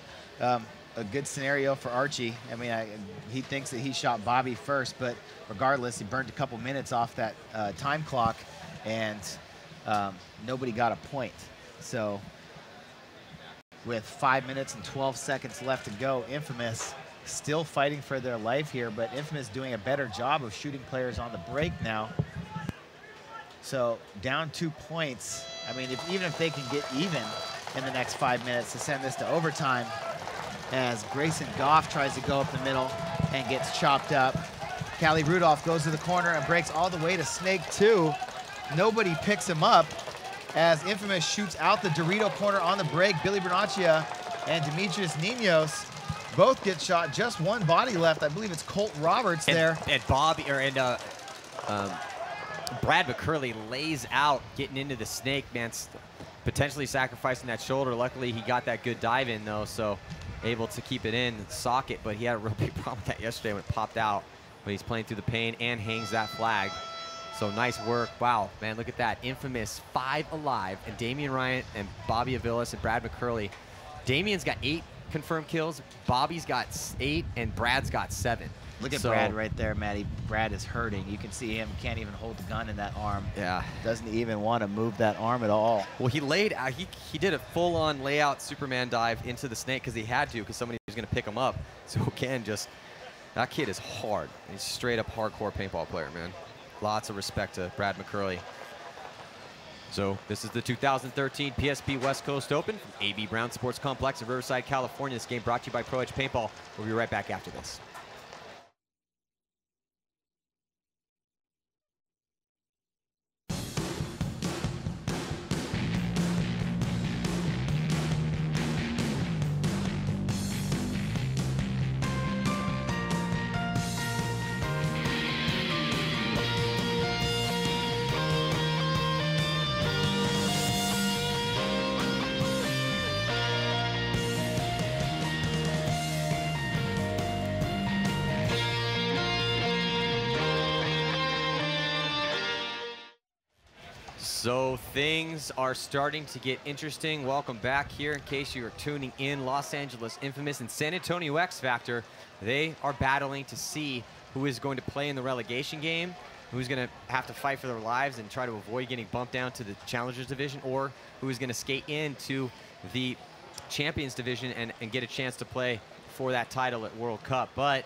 a good scenario for Archie. I mean, he thinks that he shot Bobby first, but regardless, he burned a couple minutes off that time clock, and nobody got a point. So with 5 minutes and 12 seconds left to go, Infamous still fighting for their life here, but Infamous doing a better job of shooting players on the break now. So down 2 points. I mean, even if they can get even in the next 5 minutes to send this to overtime, as Grayson Goff tries to go up the middle and gets chopped up. Callie Rudolph goes to the corner and breaks all the way to Snake 2. Nobody picks him up as Infamous shoots out the Dorito corner on the break. Billy Bernaccia and Demetrius Ninos both get shot. Just one body left. I believe it's Colt Roberts there. And Bobby, Brad McCurley lays out, getting into the Snake, man, potentially sacrificing that shoulder. Luckily, he got that good dive in, though, so able to keep it in socket, but he had a real big problem with that yesterday when it popped out. But he's playing through the pain and hangs that flag. So nice work. Wow, man, look at that. Infamous 5 alive, and Damian Ryan and Bobby Aviles and Brad McCurley. Damian's got 8 confirmed kills, Bobby's got 8, and Brad's got 7. Look at Brad right there, Matty. Brad is hurting. You can see him can't even hold the gun in that arm. Yeah. Doesn't even want to move that arm at all. Well, he laid out, he did a full-on layout Superman dive into the Snake because he had to, because somebody was going to pick him up. So again, that kid is hard. He's straight up hardcore paintball player, man. Lots of respect to Brad McCurley. So this is the 2013 PSP West Coast Open from A.B. Brown Sports Complex in Riverside, California. This game brought to you by Pro Edge Paintball. We'll be right back after this. So things are starting to get interesting. Welcome back here. In case you are tuning in, Los Angeles Infamous and San Antonio X Factor, they are battling to see who is going to play in the relegation game, who's going to have to fight for their lives and try to avoid getting bumped down to the Challengers Division, or who is going to skate into the Champions Division and get a chance to play for that title at World Cup. But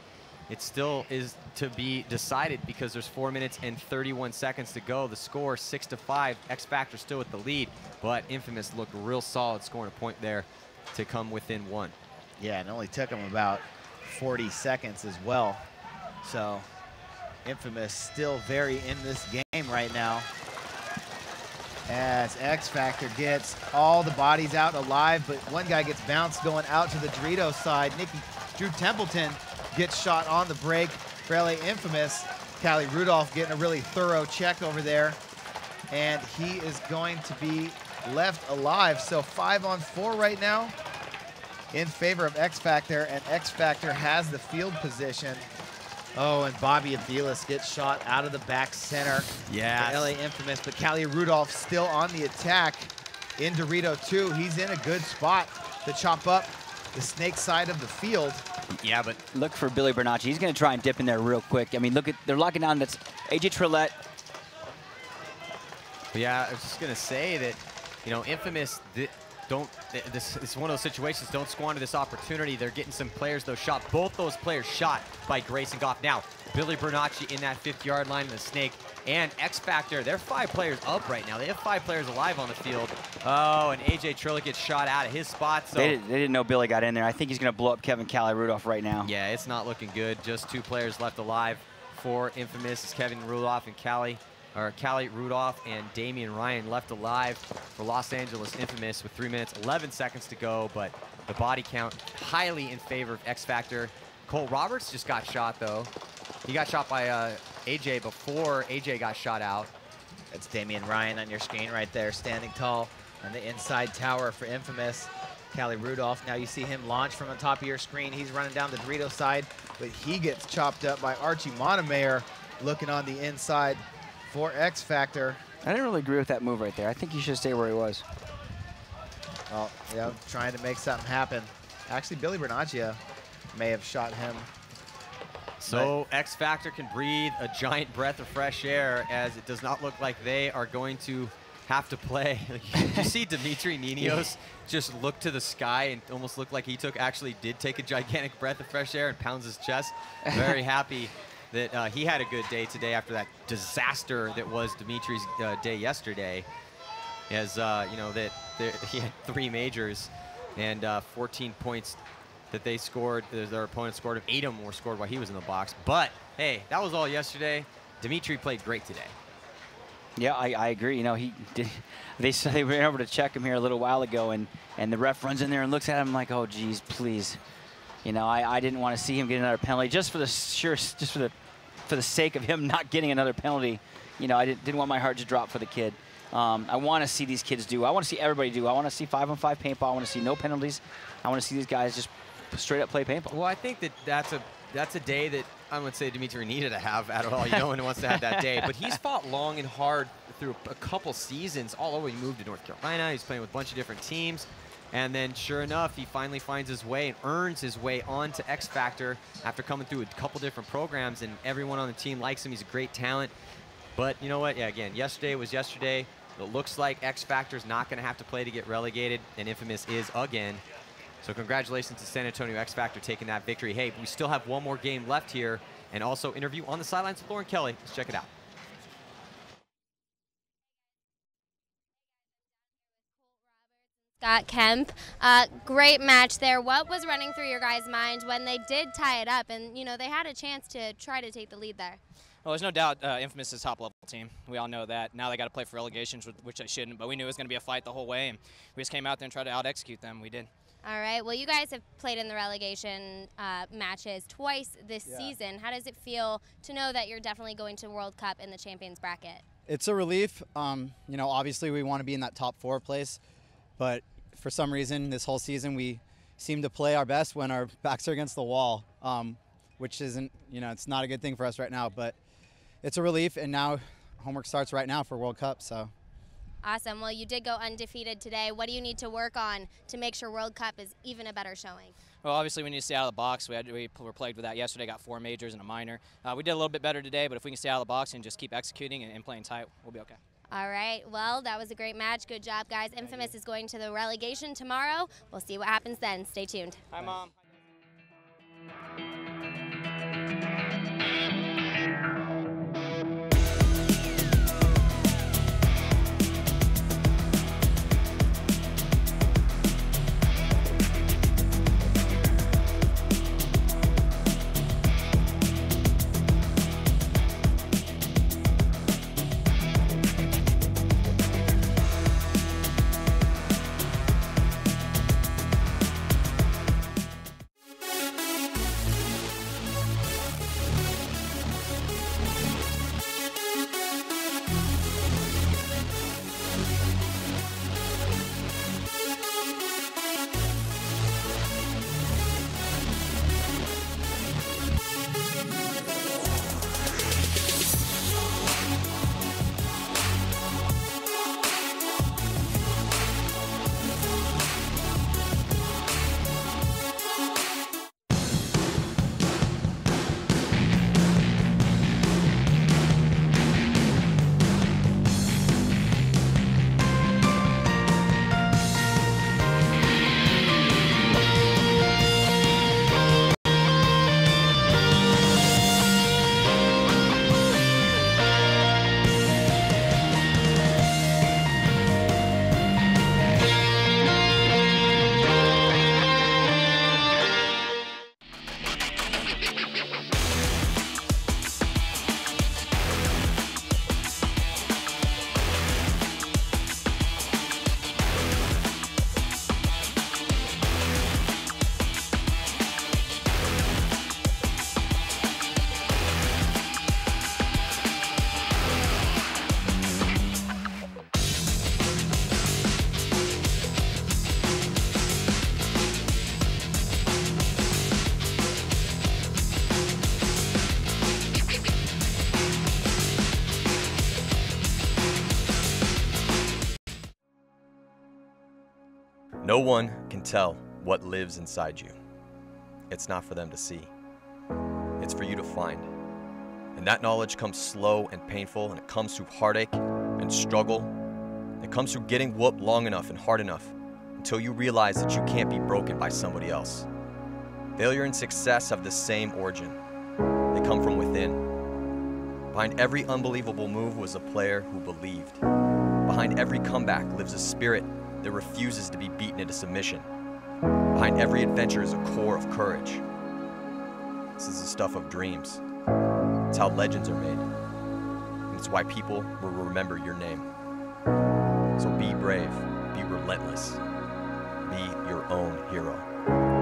it still is to be decided because there's 4 minutes and 31 seconds to go. The score 6-5. X Factor still with the lead, but Infamous looked real solid, scoring a point there to come within 1. Yeah, it only took them about 40 seconds as well. So Infamous still very in this game right now, as X Factor gets all the bodies out alive, but one guy gets bounced going out to the Dorito side. Drew Templeton gets shot on the break for LA Infamous. Callie Rudolph getting a really thorough check over there, and he is going to be left alive. So 5-on-4 right now in favor of X Factor, and X Factor has the field position. Oh, and Bobby Aviles gets shot out of the back center. Yeah. LA Infamous, but Callie Rudolph still on the attack in Dorito 2. He's in a good spot to chop up the snake side of the field. Yeah, but look for Billy Bernacci. He's going to try and dip in there real quick. I mean, look at, they're locking down. That's AJ Trillette. Yeah, I was just going to say that, you know, Infamous, this is one of those situations, don't squander this opportunity. They're getting some players, though, shot. Both those players shot by Grayson Goff. Now, Billy Bernacci in that 50-yard line in the snake, and X Factor, they're 5 players up right now. They have 5 players alive on the field. Oh, and AJ Trillette gets shot out of his spot. So they didn't know Billy got in there. I think he's going to blow up Kevin Callie Rudolph right now. Yeah, it's not looking good. Just 2 players left alive for Infamous. It's Kevin Rudolph and Callie Rudolph and Damian Ryan left alive for Los Angeles Infamous with 3 minutes, 11 seconds to go, but the body count highly in favor of X Factor. Cole Roberts just got shot, though. He got shot by AJ before AJ got shot out. That's Damian Ryan on your screen right there, standing tall on the inside tower for Infamous. Callie Rudolph, now you see him launch from the top of your screen. He's running down the Dorito side, but he gets chopped up by Archie Montemayor looking on the inside for X Factor. I didn't really agree with that move right there. I think he should stay where he was. Well, yeah, trying to make something happen. Actually, Billy Bernacci may have shot him. So X Factor can breathe a giant breath of fresh air, as it does not look like they are going to have to play. You see Dimitri Ninos just look to the sky and almost look like he actually did take a gigantic breath of fresh air and pounds his chest. Very happy that he had a good day today after that disaster that was Dimitri's day yesterday. As you know, he had 3 majors and 14 points that they scored. Their opponent scored. 8 of them were scored while he was in the box. But hey, that was all yesterday. Dimitri played great today. Yeah, I agree. You know, he did. They were over to check him here a little while ago, and the ref runs in there and looks at him like, oh, geez, please. You know, I didn't want to see him get another penalty just for the sake of him not getting another penalty. You know, I didn't want my heart to drop for the kid. I want to see these kids do. I want to see everybody do. I want to see 5-on-5 paintball. I want to see no penalties. I want to see these guys just straight up play paintball. Well, I think that's a day that I would say Dimitri needed to have at all. No one wants to have that day. But he's fought long and hard through a couple seasons all over. He moved to North Carolina. He's playing with a bunch of different teams. And then, sure enough, he finally finds his way and earns his way onto X Factor after coming through a couple different programs. And everyone on the team likes him. He's a great talent. But you know what? Yeah, again, yesterday was yesterday. It looks like X Factor's not going to have to play to get relegated, and Infamous is again. So congratulations to San Antonio X Factor taking that victory. Hey, we still have one more game left here, and also interview on the sidelines with Lauren Kelly. Let's check it out. Scott Kemp, great match there. What was running through your guys' mind when they did tie it up, and you know they had a chance to try to take the lead there? Well, there's no doubt Infamous is a top-level team. We all know that. Now they got to play for relegations, which they shouldn't, but we knew it was going to be a fight the whole way, and we just came out there and tried to out-execute them. We did. All right. Well, you guys have played in the relegation matches twice this season. How does it feel to know that you're definitely going to World Cup in the champions bracket? It's a relief. You know, obviously we want to be in that top 4 place, but for some reason this whole season we seem to play our best when our backs are against the wall, which isn't, you know, it's not a good thing for us right now, but it's a relief, and now homework starts right now for World Cup. So Awesome. Well, you did go undefeated today. What do you need to work on to make sure World Cup is even a better showing? Well, obviously we need to stay out of the box. We were plagued with that yesterday, got 4 majors and a minor. We did a little bit better today, but if we can stay out of the box and just keep executing and playing tight, we'll be okay. All right. Well, that was a great match. Good job, guys. Infamous is going to the relegation tomorrow. We'll see what happens then. Stay tuned. Hi, Mom. No one can tell what lives inside you. It's not for them to see. It's for you to find. And that knowledge comes slow and painful, and it comes through heartache and struggle. It comes through getting whooped long enough and hard enough until you realize that you can't be broken by somebody else. Failure and success have the same origin. They come from within. Behind every unbelievable move was a player who believed. Behind every comeback lives a spirit that refuses to be beaten into submission. Behind every adventure is a core of courage. This is the stuff of dreams. It's how legends are made. And it's why people will remember your name. So be brave, be relentless, be your own hero.